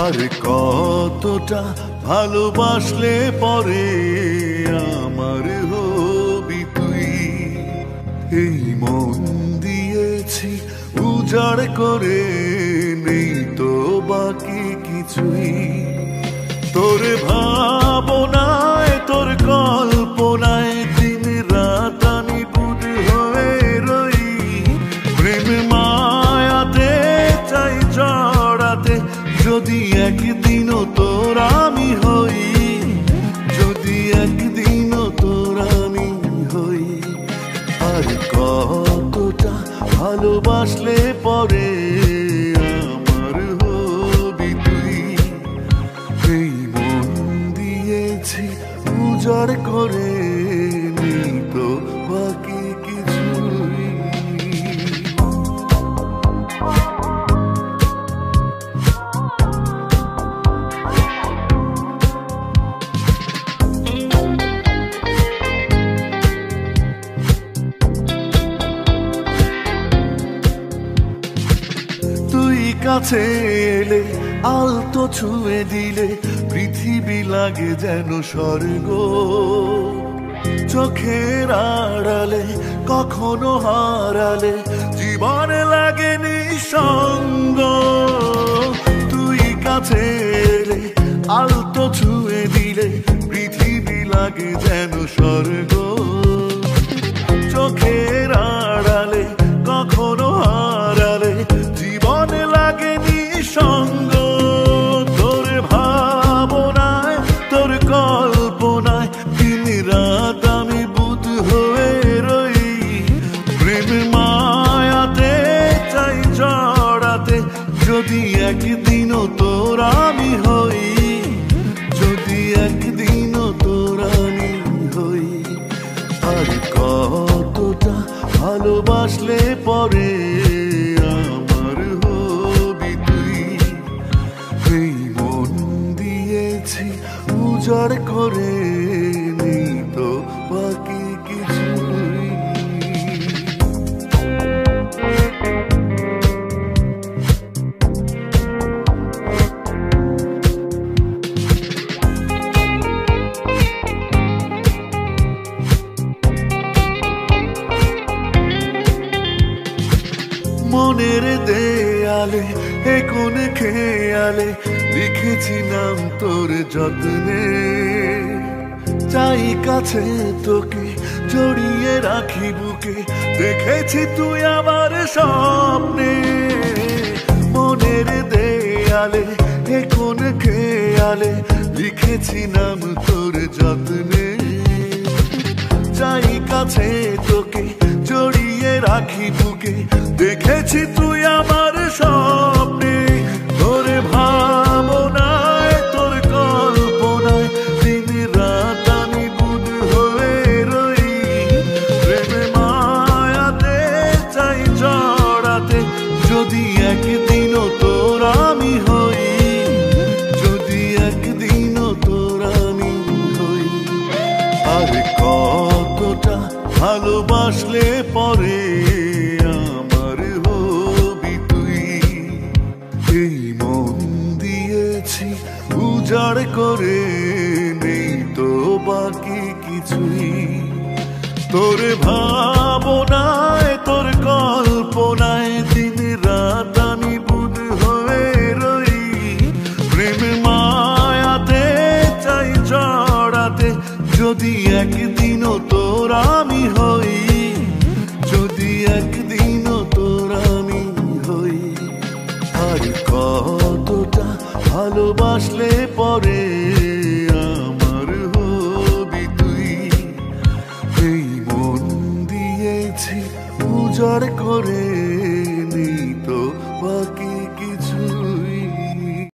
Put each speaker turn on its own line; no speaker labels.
আর কতটা ভালোবাসলে পরে আমার হবি তুই। এই মন দিয়েছি উজাড় করে, নেই তো বাকি কিছুই। তোর ভাবনায় তোর কল্পনায় দিন রাত আমি বুধ হয়ে রই। প্রেম মায়াতে চাই জড়াতে, যদি একদিনও তোর আমি হই, যদি একদিনও তোর আমি হই। আর কতটা ভালোবাসলে পরে আমার হবি তুই। এই মন দিয়েছি উজাড় করে, নেই তো বাকি কিছুই। কাছে এলে আলতো ছুঁয়ে দিলে, পৃথিবী লাগে যেন স্বর্গ। চোখের আড়ালে কখনো হারালে, জীবন লাগে নিঃসঙ্গ। তুই কাছে এলে আলতো ছুঁয়ে দিলে, পৃথিবী লাগে যেন স্বর্গ। চোখের আড়ালে কখনো হারালে, জীবন লাগে নিঃসঙ্গ। তোর ভাবনায় তোর কল্পনায় দিন রাত আমি বুধ হয়ে রই। প্রেম মায়াতে চাই জড়াতে, যদি একদিনও তোর আমি হই, যদি একদিনও তোর আমি হই। আর কতটা ভালোবাসলে পরে আমার হবি তুই। এই মন দিয়েছি উজাড় করে, নেই তো বাকি কিছুই। মনের দেয়ালে এ কোন খেয়ালে, লিখেছি নাম তোর যত্নে। চাই কাছে তোকে জড়িয়ে রাখি বুকে, দেখেছি তুই আমার স্বপ্নে। মনের দেয়ালে এ কোন খেয়ালে, লিখেছি নাম তোর যত্নে। চাই কাছে তোকে জড়িয়ে রাখি বুকে, দেখেছি তুই আমার স্বপ্নে। তোর ভাবনায় তোর কল্পনায় দিন রাত আমি বুধ হয়ে রই। প্রেম মায়াতে চাই জড়াতে, যদি একদিনও তোর আমি হই, যদি একদিনও তোর আমি হই। আর কতটা ভালোবাসলে পরে আমার হবি তুই। এই মন দিয়েছি উজাড় করে, নেই তো বাকি কিছুই। তোর ভাবনায় তোর কল্পনায় দিন রাত আমি বুধ হয়ে রই। প্রেম মায়াতে চাই জড়াতে, যদি একদিনও তোর আমি হই, যদি একদিনও তোর আমি হই। আর কতটা ভালোবাসলে পরে আমার হবি তুই। এই মন দিয়েছি উজাড় করে,